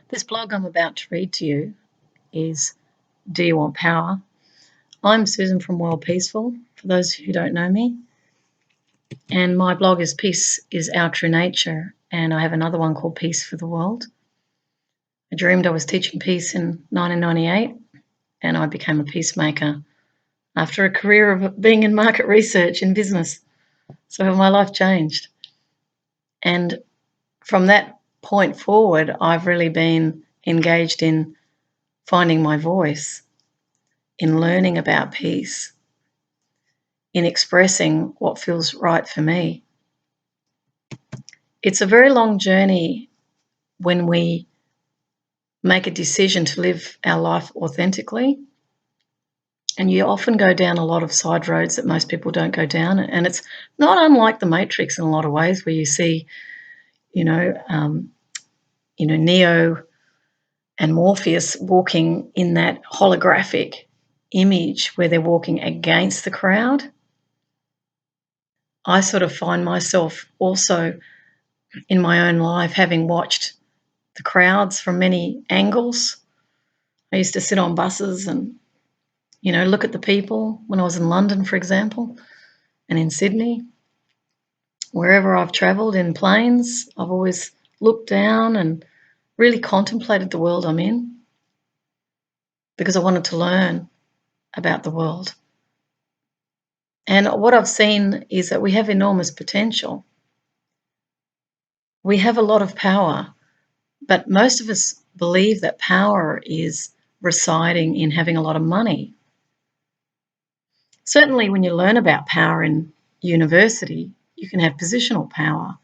This blog I'm about to read to you is Do You Want Power? I'm Susan from Worldpeacefull, for those who don't know me. And my blog is Peace is Our True Nature, and I have another one called Peace for the World. I dreamed I was teaching peace in 1998, and I became a peacemaker after a career of being in market research in business. So my life changed. And from that point forward, I've really been engaged in finding my voice, in learning about peace, in expressing what feels right for me. It's a very long journey when we make a decision to live our life authentically. And you often go down a lot of side roads that most people don't go down. And it's not unlike the Matrix in a lot of ways, where you see, Neo and Morpheus walking in that holographic image where they're walking against the crowd. I sort of find myself also in my own life having watched the crowds from many angles. I used to sit on buses and, look at the people when I was in London, for example, and in Sydney. Wherever I've travelled in planes, I've always looked down and really contemplated the world I'm in because I wanted to learn about the world. And what I've seen is that we have enormous potential. We have a lot of power, but most of us believe that power is residing in having a lot of money. Certainly when you learn about power in university, you can have positional power.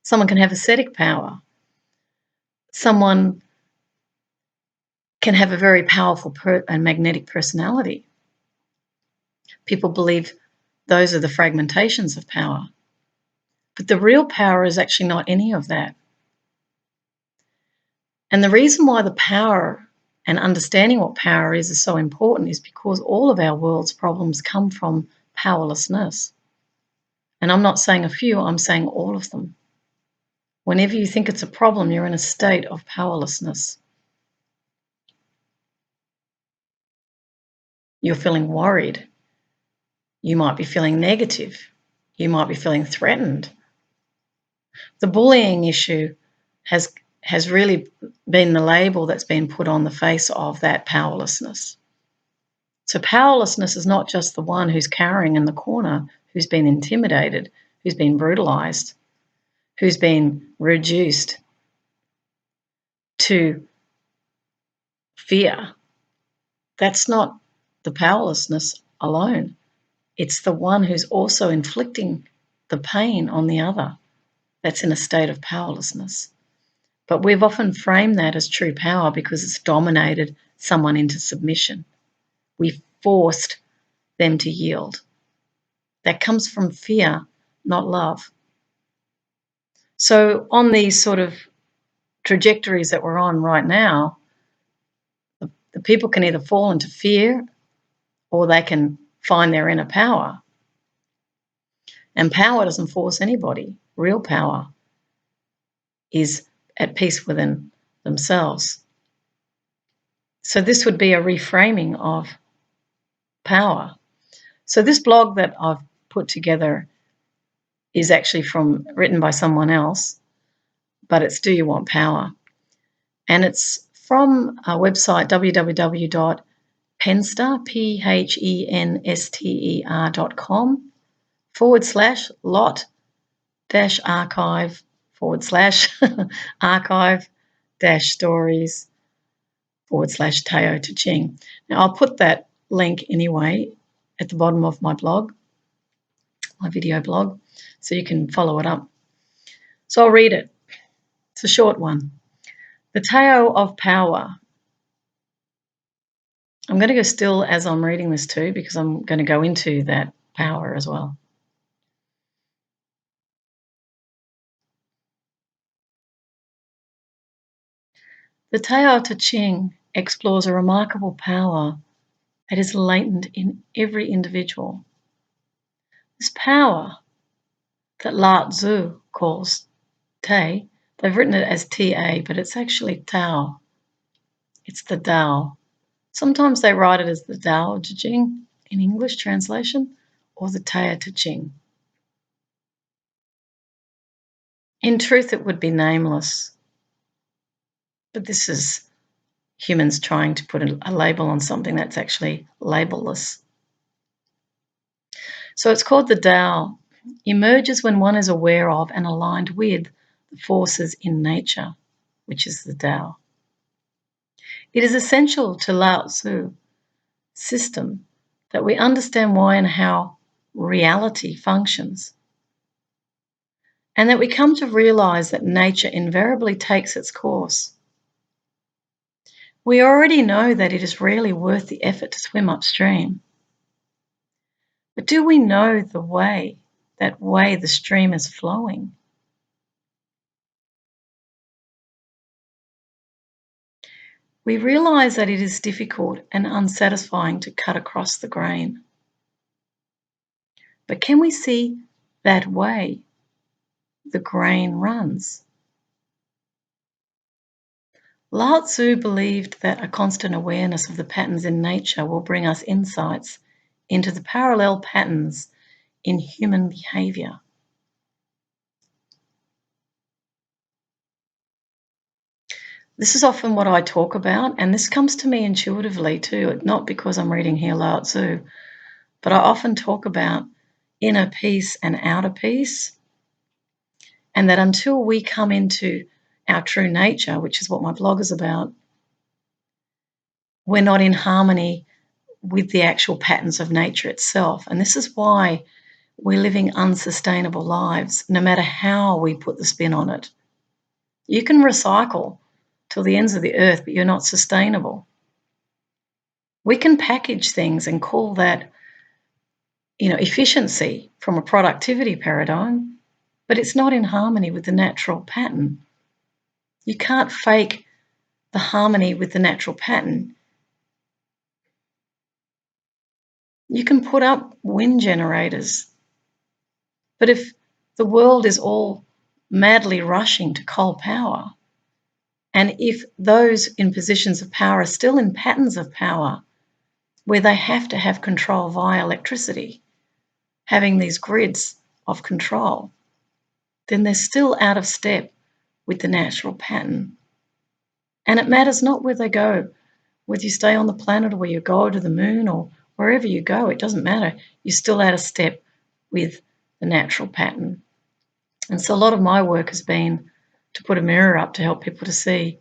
Someone can have ascetic power. Someone can have a very powerful and magnetic personality. People believe those are the fragmentations of power. But the real power is actually not any of that. And the reason why the power and understanding what power is so important is because all of our world's problems come from powerlessness. And I'm not saying a few, I'm saying all of them. Whenever you think it's a problem, you're in a state of powerlessness. You're feeling worried. You might be feeling negative. You might be feeling threatened. The bullying issue has really been the label that's been put on the face of that powerlessness. So powerlessness is not just the one who's cowering in the corner, who's been intimidated, who's been brutalized, who's been reduced to fear. That's not the powerlessness alone. It's the one who's also inflicting the pain on the other that's in a state of powerlessness. But we've often framed that as true power because it's dominated someone into submission. We forced them to yield. That comes from fear, not love. So on these sort of trajectories that we're on right now, the people can either fall into fear or they can find their inner power. And power doesn't force anybody. Real power is at peace within themselves. So this would be a reframing of power. So this blog that I've put together is actually written by someone else, but it's Do You Want Power? And it's from a website, www.pensta.com/lot-archive/archive-stories/Tao Te Ching. Now, I'll put that link anyway at the bottom of my blog, my video blog, so you can follow it up. So I'll read it. It's a short one. The Tao of Power. I'm going to go still as I'm reading this too, because I'm going to go into that power as well. The Tao Te Ching explores a remarkable power that is latent in every individual. This power that Lao Tzu calls Te, They've written it as TA, but it's actually Tao. It's the Tao. Sometimes they write it as the Tao Te Ching in English translation, or the Tao Te Ching. In truth, it would be nameless, but this is humans trying to put a label on something that's actually labelless. So it's called the Tao. Emerges when one is aware of and aligned with the forces in nature, which is the Tao. It is essential to Lao Tzu system that we understand why and how reality functions, and that we come to realize that nature invariably takes its course. We already know that it is rarely worth the effort to swim upstream. But do we know the way the stream is flowing? We realize that it is difficult and unsatisfying to cut across the grain. But can we see that way the grain runs? Lao Tzu believed that a constant awareness of the patterns in nature will bring us insights into the parallel patterns in human behaviour. This is often what I talk about, and this comes to me intuitively too, not because I'm reading here Lao Tzu, but I often talk about inner peace and outer peace, and that until we come into our true nature, which is what my blog is about, we're not in harmony with the actual patterns of nature itself. And this is why we're living unsustainable lives, no matter how we put the spin on it. You can recycle till the ends of the earth, but you're not sustainable. We can package things and call that, efficiency from a productivity paradigm, but it's not in harmony with the natural pattern. You can't fake the harmony with the natural pattern. You can put up wind generators, but if the world is all madly rushing to coal power, and if those in positions of power are still in patterns of power where they have to have control via electricity, having these grids of control, then they're still out of step with the natural pattern. And it matters not where they go, whether you stay on the planet or where you go to the moon or wherever you go, it doesn't matter. You're still out of step with the natural pattern. And so a lot of my work has been to put a mirror up to help people to see.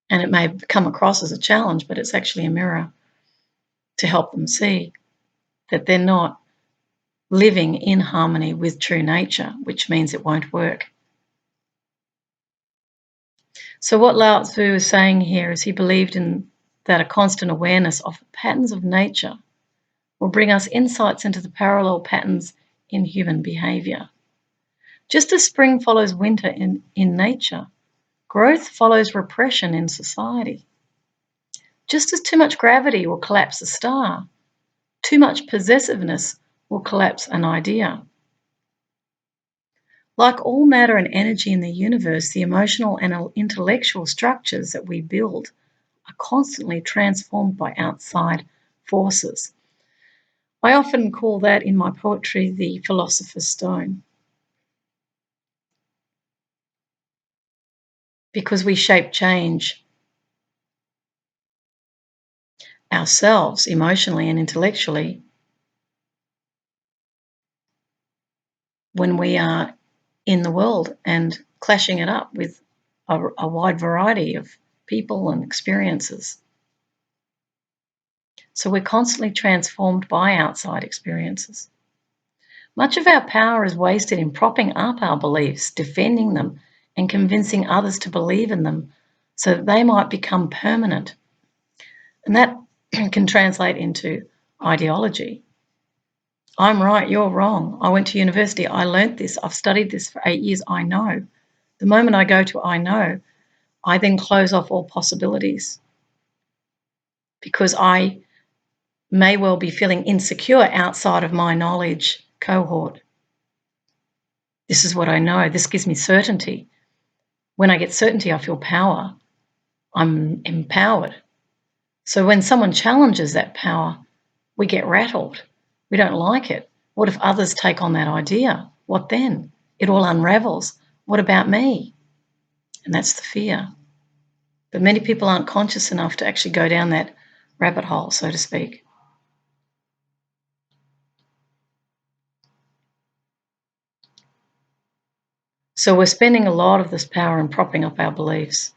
And it may come across as a challenge, but it's actually a mirror to help them see that they're not living in harmony with true nature, which means it won't work. So what Lao Tzu is saying here is he believed in that a constant awareness of the patterns of nature will bring us insights into the parallel patterns in human behaviour. Just as spring follows winter in nature, growth follows repression in society. Just as too much gravity will collapse a star, too much possessiveness will collapse an idea. Like all matter and energy in the universe, the emotional and intellectual structures that we build are constantly transformed by outside forces. I often call that in my poetry the Philosopher's Stone, because we shape change ourselves emotionally and intellectually when we are in the world and clashing it up with a wide variety of people and experiences. So we're constantly transformed by outside experiences. Much of our power is wasted in propping up our beliefs, defending them, and convincing others to believe in them so that they might become permanent. And that can translate into ideology. I'm right, you're wrong. I went to university, I learnt this, I've studied this for 8 years, I know. The moment I go to I know, I then close off all possibilities because I may well be feeling insecure outside of my knowledge cohort. This is what I know. This gives me certainty. When I get certainty, I feel power. I'm empowered. So when someone challenges that power, we get rattled. We don't like it. What if others take on that idea? What then? It all unravels. What about me? And that's the fear. But many people aren't conscious enough to actually go down that rabbit hole, so to speak. So we're spending a lot of this power in propping up our beliefs.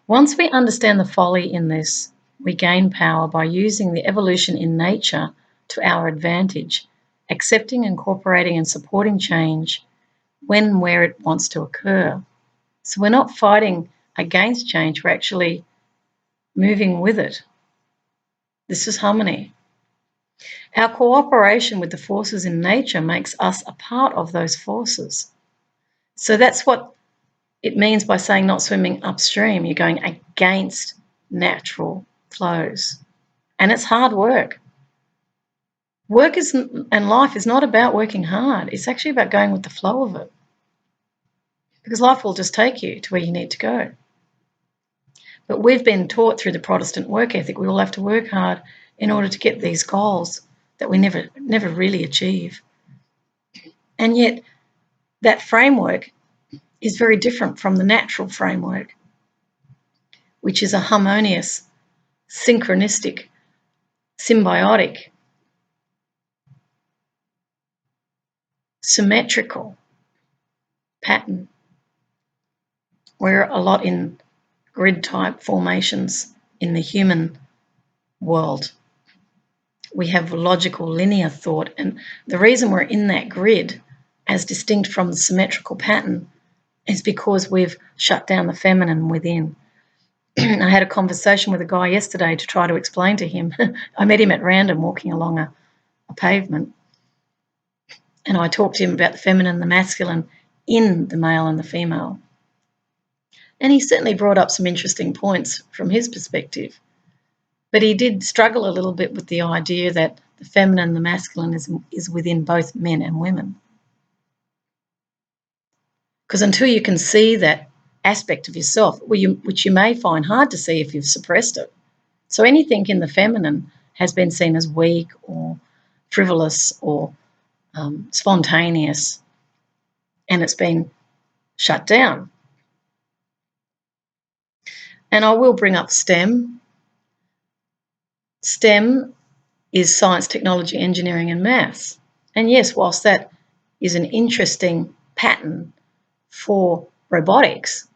Once we understand the folly in this, we gain power by using the evolution in nature to our advantage, accepting, incorporating, and supporting change when and where it wants to occur. So we're not fighting against change, we're actually moving with it. This is harmony. Our cooperation with the forces in nature makes us a part of those forces. So that's what it means by saying not swimming upstream. You're going against natural flows. And it's hard work. Work and life is not about working hard. It's actually about going with the flow of it. Because life will just take you to where you need to go. But we've been taught through the Protestant work ethic we all have to work hard in order to get these goals that we never really achieve. And yet that framework is very different from the natural framework, which is a harmonious, synchronistic, symbiotic, symmetrical pattern. We're a lot in grid-type formations in the human world. We have logical, linear thought, and the reason we're in that grid, as distinct from the symmetrical pattern, is because we've shut down the feminine within. I had a conversation with a guy yesterday to try to explain to him. I met him at random walking along a pavement, and I talked to him about the feminine and the masculine in the male and the female. And he certainly brought up some interesting points from his perspective. But he did struggle a little bit with the idea that the feminine and the masculine is within both men and women. Because until you can see that aspect of yourself, which you may find hard to see if you've suppressed it. So anything in the feminine has been seen as weak or frivolous or spontaneous, and it's been shut down. And I will bring up STEM. STEM is science, technology, engineering, and maths. And yes, whilst that is an interesting pattern for robotics,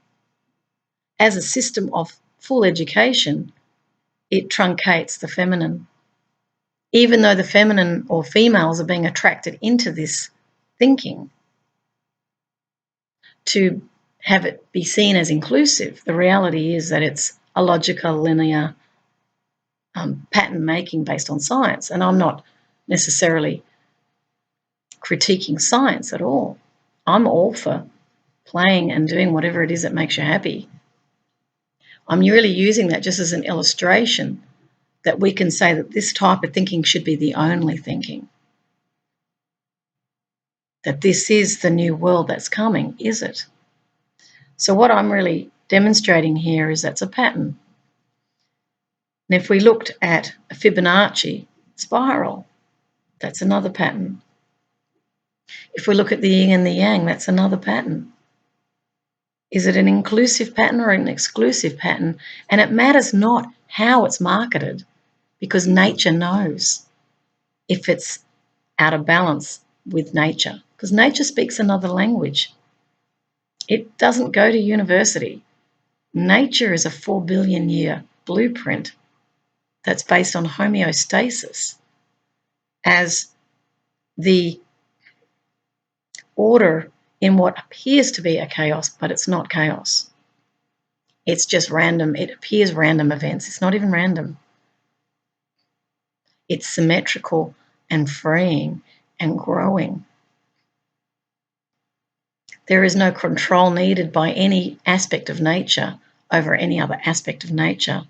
as a system of full education, it truncates the feminine. Even though the feminine or females are being attracted into this thinking to have it be seen as inclusive, the reality is that it's a logical, linear pattern making based on science. And I'm not necessarily critiquing science at all. I'm all for playing and doing whatever it is that makes you happy. I'm really using that just as an illustration that we can say that this type of thinking should be the only thinking. That this is the new world that's coming, is it? So what I'm really demonstrating here is that's a pattern. And if we looked at a Fibonacci spiral, that's another pattern. If we look at the yin and the yang, that's another pattern. Is it an inclusive pattern or an exclusive pattern? And it matters not how it's marketed, because nature knows if it's out of balance with nature, because nature speaks another language. It doesn't go to university. Nature is a 4 billion year blueprint that's based on homeostasis as the order in what appears to be a chaos, but it's not chaos. It's just random. It appears random events. It's not even random. It's symmetrical and freeing and growing. There is no control needed by any aspect of nature over any other aspect of nature.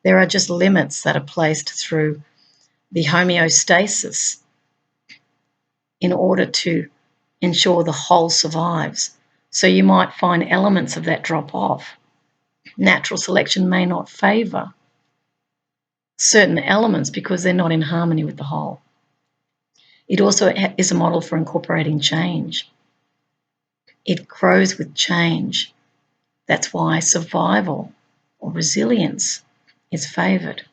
There are just limits that are placed through the homeostasis in order to ensure the whole survives. So you might find elements of that drop off. Natural selection may not favour certain elements because they're not in harmony with the whole. It also is a model for incorporating change. It grows with change. That's why survival or resilience is favoured.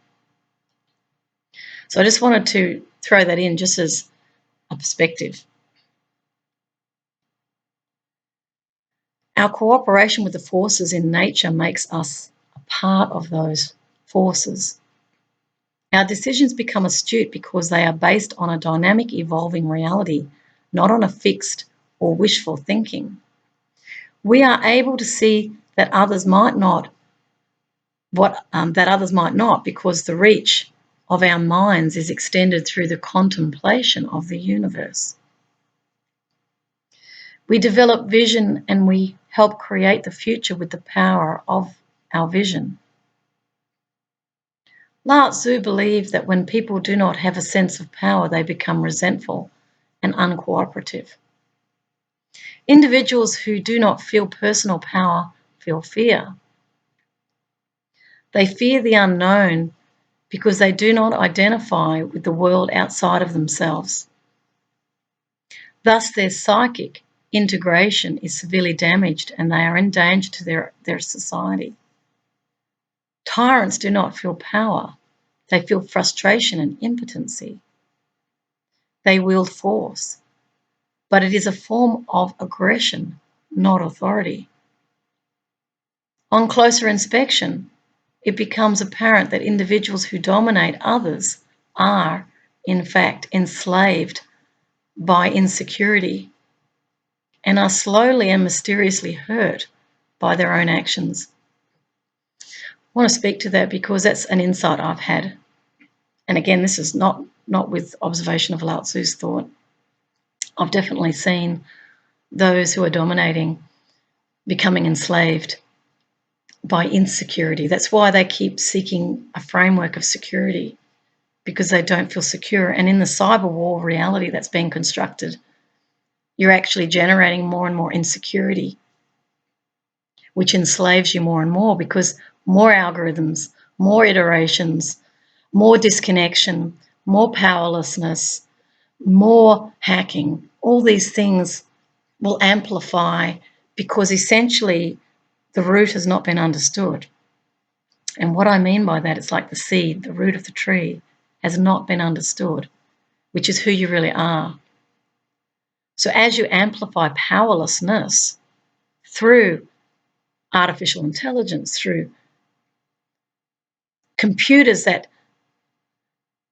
So I just wanted to throw that in just as a perspective. Our cooperation with the forces in nature makes us a part of those forces. Our decisions become astute because they are based on a dynamic, evolving reality, not on a fixed or wishful thinking. We are able to see that others might not, because the reach of our minds is extended through the contemplation of the universe. We develop vision and we help create the future with the power of our vision. Lao Tzu believed that when people do not have a sense of power, they become resentful and uncooperative. Individuals who do not feel personal power feel fear. They fear the unknown because they do not identify with the world outside of themselves. Thus, their psychic integration is severely damaged and they are in danger to their society. Tyrants do not feel power. They feel frustration and impotency. They wield force, but it is a form of aggression, not authority. On closer inspection, it becomes apparent that individuals who dominate others are, in fact, enslaved by insecurity and are slowly and mysteriously hurt by their own actions. I want to speak to that because that's an insight I've had. And again, this is not with observation of Lao Tzu's thought. I've definitely seen those who are dominating becoming enslaved by insecurity. That's why they keep seeking a framework of security, because they don't feel secure. And in the cyber war reality that's being constructed, you're actually generating more and more insecurity, which enslaves you more and more because more algorithms, more iterations, more disconnection, more powerlessness, more hacking, all these things will amplify because essentially the root has not been understood. And what I mean by that, it's like the seed, the root of the tree has not been understood, which is who you really are. So as you amplify powerlessness through artificial intelligence, through computers that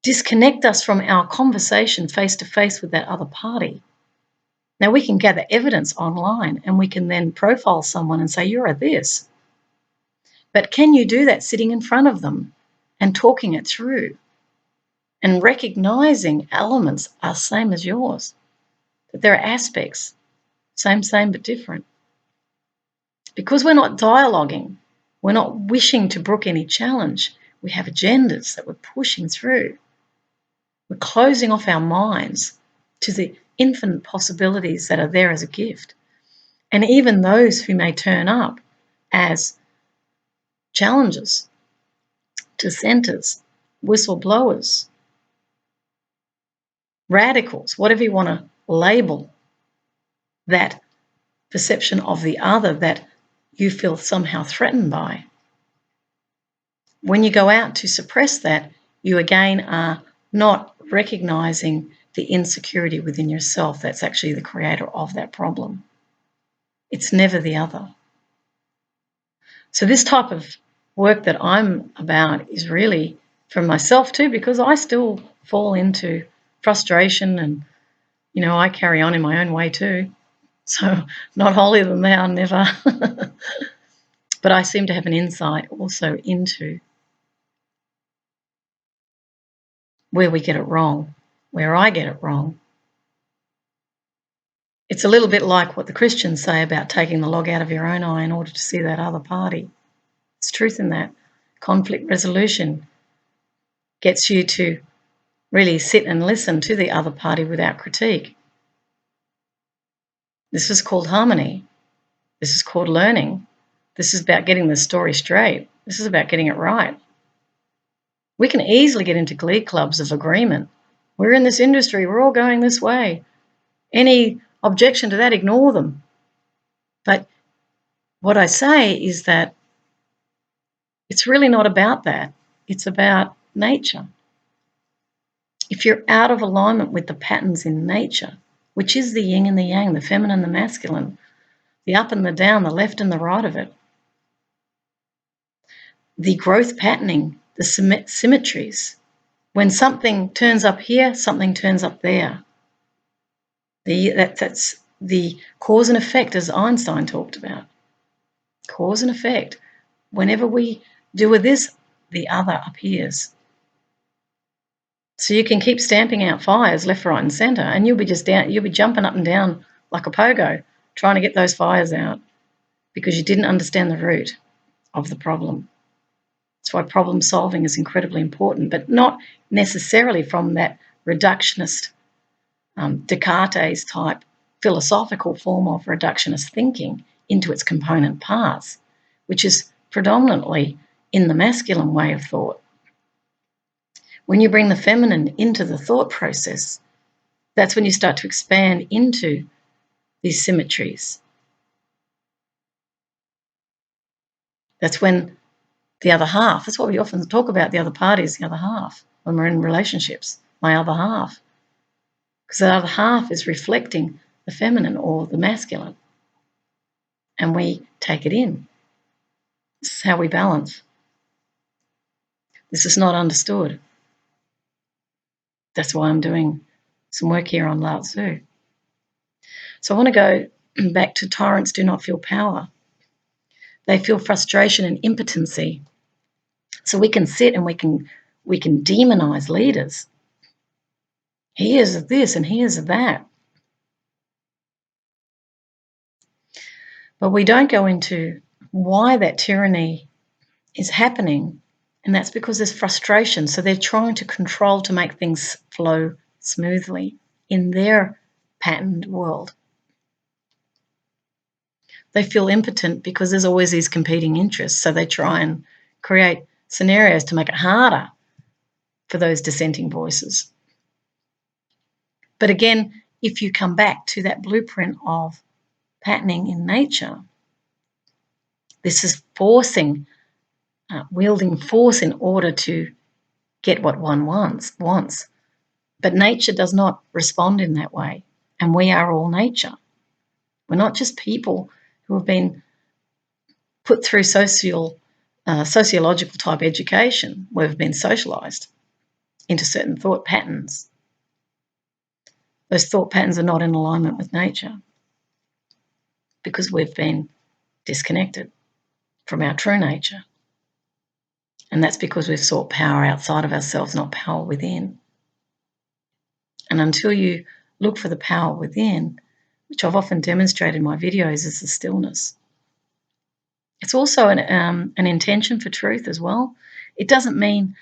disconnect us from our conversation face to face with that other party. Now we can gather evidence online and we can then profile someone and say, you're a this. But can you do that sitting in front of them and talking it through and recognizing elements are same as yours? That there are aspects, same but different. Because we're not dialoguing, we're not wishing to brook any challenge, we have agendas that we're pushing through. We're closing off our minds to the infinite possibilities that are there as a gift. And even those who may turn up as challenges, dissenters, whistleblowers, radicals, whatever you want to label that perception of the other that you feel somehow threatened by. When you go out to suppress that, you again are not recognizing the insecurity within yourself that's actually the creator of that problem. It's never the other. So this type of work that I'm about is really for myself too, because I still fall into frustration and, I carry on in my own way too. So not holier than thou, never. But I seem to have an insight also into where we get it wrong, where I get it wrong. It's a little bit like what the Christians say about taking the log out of your own eye in order to see that other party. There's truth in that. Conflict resolution gets you to really sit and listen to the other party without critique. This is called harmony. This is called learning. This is about getting the story straight. This is about getting it right. We can easily get into glee clubs of agreement. We're in this industry. We're all going this way. Any objection to that, ignore them. But what I say is that it's really not about that. It's about nature. If you're out of alignment with the patterns in nature, which is the yin and the yang, the feminine and the masculine, the up and the down, the left and the right of it, the growth patterning, the symmetries. When something turns up here, something turns up there. That's the cause and effect, as Einstein talked about. Cause and effect. Whenever we do with this, the other appears. So you can keep stamping out fires left, right, and centre, and you'll be jumping up and down like a pogo, trying to get those fires out because you didn't understand the root of the problem. That's why problem solving is incredibly important, but not necessarily from that reductionist Descartes type philosophical form of reductionist thinking into its component parts, which is predominantly in the masculine way of thought. When you bring the feminine into the thought process, that's when you start to expand into these symmetries. That's when the other half, that's what we often talk about, the other party is the other half when we're in relationships, my other half. Because the other half is reflecting the feminine or the masculine. And we take it in. This is how we balance. This is not understood. That's why I'm doing some work here on Lao Tzu. So I want to go back to tyrants do not feel power. They feel frustration and impotency. So we can sit and we can demonize leaders. He is this and he is that. But we don't go into why that tyranny is happening, and that's because there's frustration. So they're trying to control to make things flow smoothly in their patterned world. They feel impotent because there's always these competing interests, so they try and create scenarios to make it harder for those dissenting voices. But again, if you come back to that blueprint of patterning in nature, this is forcing, wielding force in order to get what one wants. But nature does not respond in that way, and we are all nature. We're not just people who have been put through sociological type education. We've been socialized into certain thought patterns. Those thought patterns are not in alignment with nature because we've been disconnected from our true nature. And that's because we've sought power outside of ourselves, not power within. And until you look for the power within, which I've often demonstrated in my videos, is the stillness. It's also an intention for truth as well. It doesn't mean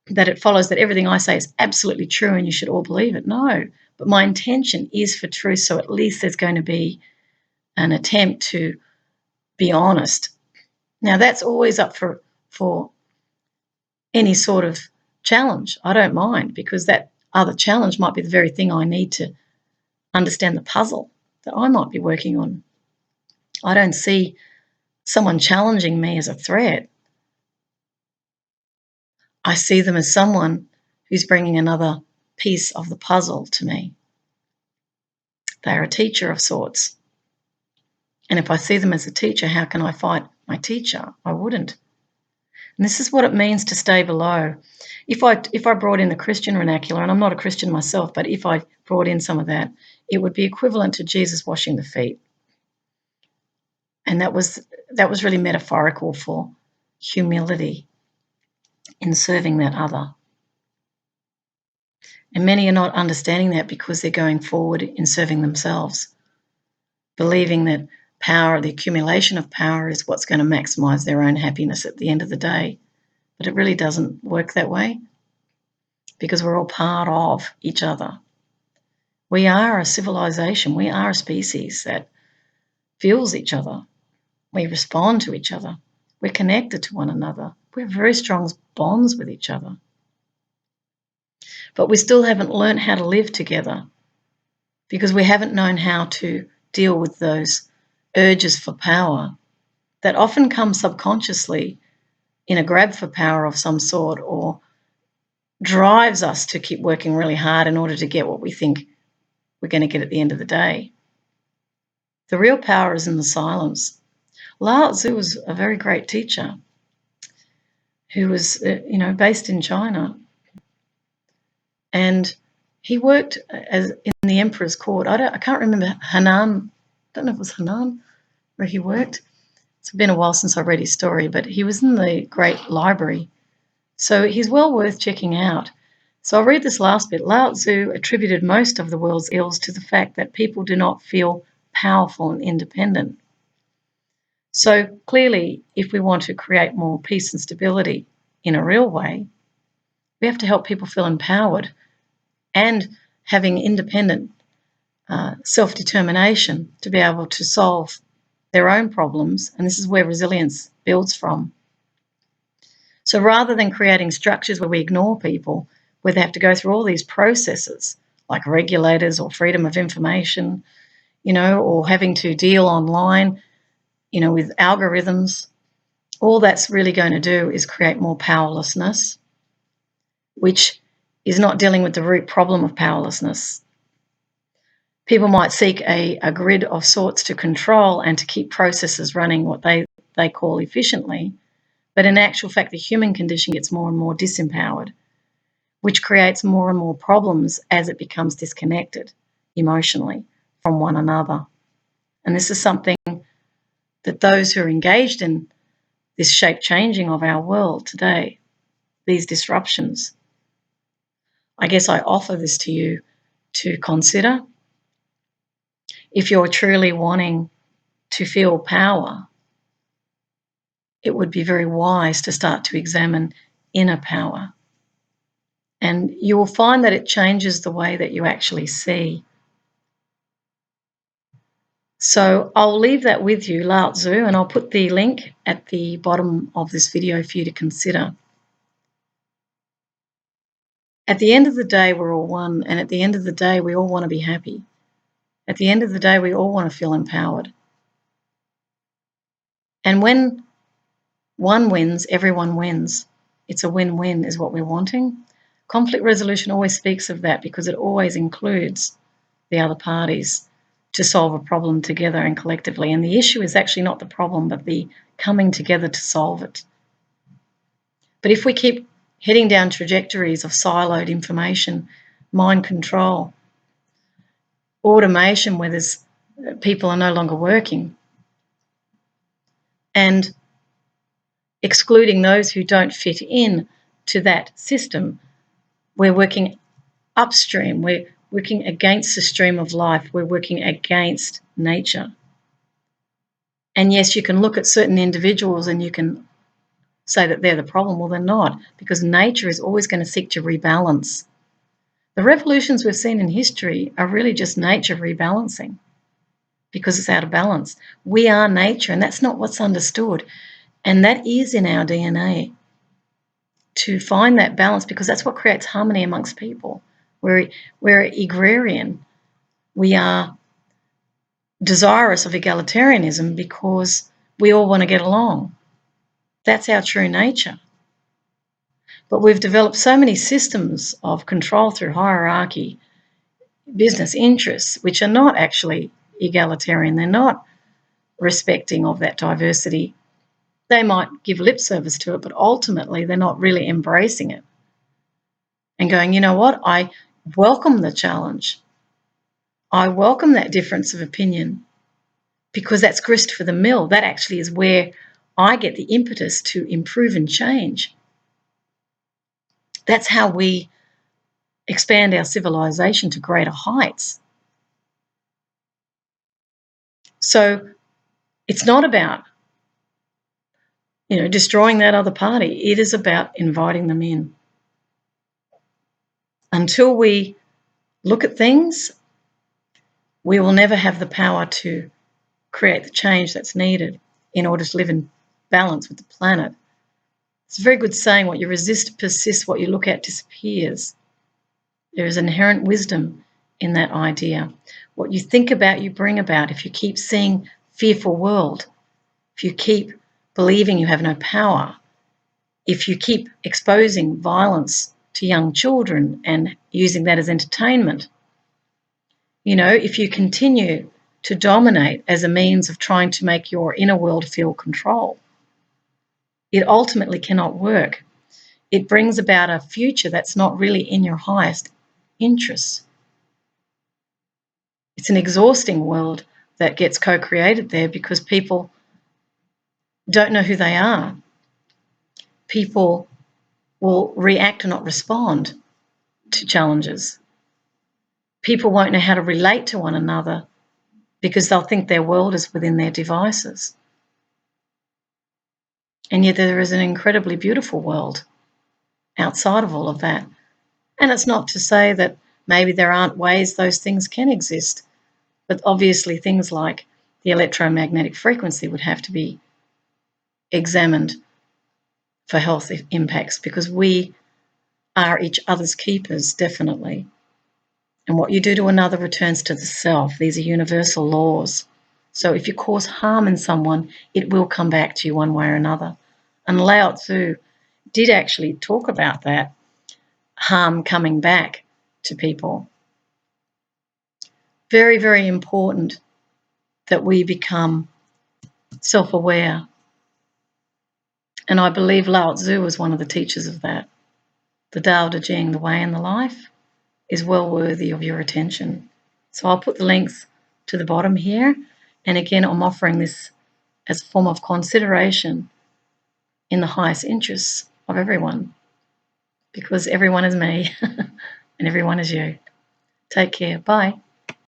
that it follows that everything I say is absolutely true and you should all believe it. No, but my intention is for truth, so at least there's going to be an attempt to be honest. Now, that's always up for any sort of challenge. I don't mind, because that other challenge might be the very thing I need to understand the puzzle that I might be working on. I don't see someone challenging me as a threat. I see them as someone who's bringing another piece of the puzzle to me. They're a teacher of sorts. And if I see them as a teacher, how can I fight my teacher? I wouldn't. And this is what it means to stay below. If I brought in the Christian vernacular, and I'm not a Christian myself, but if I brought in some of that, it would be equivalent to Jesus washing the feet. And that was really metaphorical for humility in serving that other. And many are not understanding that because they're going forward in serving themselves, believing that power, the accumulation of power, is what's going to maximize their own happiness at the end of the day. But it really doesn't work that way, because we're all part of each other. We are a civilization. We are a species that feels each other. We respond to each other. We're connected to one another. We have very strong bonds with each other. But we still haven't learned how to live together because we haven't known how to deal with those urges for power that often come subconsciously in a grab for power of some sort, or drives us to keep working really hard in order to get what we think we're going to get at the end of the day. The real power is in the silence. Lao Tzu was a very great teacher who was, based in China. And he worked in the emperor's court. I can't remember Henan. I don't know if it was Henan where he worked. It's been a while since I read his story, but he was in the great library. So he's well worth checking out. So I'll read this last bit. Lao Tzu attributed most of the world's ills to the fact that people do not feel powerful and independent. So clearly, if we want to create more peace and stability in a real way, we have to help people feel empowered and having independent self-determination to be able to solve their own problems. And this is where resilience builds from. So rather than creating structures where we ignore people, where they have to go through all these processes like regulators or freedom of information, or having to deal online, with algorithms, all that's really going to do is create more powerlessness, which is not dealing with the root problem of powerlessness. People might seek a grid of sorts to control and to keep processes running what they call efficiently, but in actual fact, the human condition gets more and more disempowered, which creates more and more problems as it becomes disconnected emotionally from one another. And this is something that those who are engaged in this shape changing of our world today, these disruptions, I guess I offer this to you to consider. If you're truly wanting to feel power, it would be very wise to start to examine inner power. And you will find that it changes the way that you actually see. So I'll leave that with you, Lao Tzu, and I'll put the link at the bottom of this video for you to consider. At the end of the day, we're all one, and at the end of the day, we all want to be happy. At the end of the day, we all want to feel empowered. And when one wins, everyone wins. It's a win-win is what we're wanting. Conflict resolution always speaks of that because it always includes the other parties to solve a problem together and collectively. And the issue is actually not the problem, but the coming together to solve it. But if we keep heading down trajectories of siloed information, mind control, automation where people are no longer working, and excluding those who don't fit in to that system, we're working upstream, we're working against the stream of life, we're working against nature. And yes, you can look at certain individuals and you can say that they're the problem. Well, they're not, because nature is always going to seek to rebalance. The revolutions we've seen in history are really just nature rebalancing because it's out of balance. We are nature, and that's not what's understood. And that is in our DNA, to find that balance, because that's what creates harmony amongst people. We're agrarian. We are desirous of egalitarianism because we all want to get along. That's our true nature. But we've developed so many systems of control through hierarchy, business interests, which are not actually egalitarian. They're not respecting of that diversity. They might give lip service to it, but ultimately they're not really embracing it and going, you know what, I welcome the challenge. I welcome that difference of opinion because that's grist for the mill. That actually is where I get the impetus to improve and change. That's how we expand our civilization to greater heights. So it's not about, destroying that other party. It is about inviting them in. Until we look at things we will never have the power to create the change that's needed in order to live in balance with the planet. It's a very good saying, what you resist persists, what you look at disappears. There is inherent wisdom in that idea. What you think about, you bring about. If you keep seeing fearful world, if you keep believing you have no power, if you keep exposing violence to young children and using that as entertainment, if you continue to dominate as a means of trying to make your inner world feel control, it ultimately cannot work. It brings about a future that's not really in your highest interests. It's an exhausting world that gets co-created there because people don't know who they are. People will react and not respond to challenges. People won't know how to relate to one another because they'll think their world is within their devices. And yet there is an incredibly beautiful world outside of all of that. And it's not to say that maybe there aren't ways those things can exist, but obviously things like the electromagnetic frequency would have to be examined for health impacts, because we are each other's keepers, definitely. And what you do to another returns to the self. These are universal laws. So if you cause harm in someone, it will come back to you one way or another. And Lao Tzu did actually talk about that, harm coming back to people. Very, very important that we become self-aware. And I believe Lao Tzu was one of the teachers of that. The Tao Te Ching, the way and the life, is well worthy of your attention. So I'll put the links to the bottom here. And again, I'm offering this as a form of consideration in the highest interests of everyone, because everyone is me and everyone is you. Take care. Bye.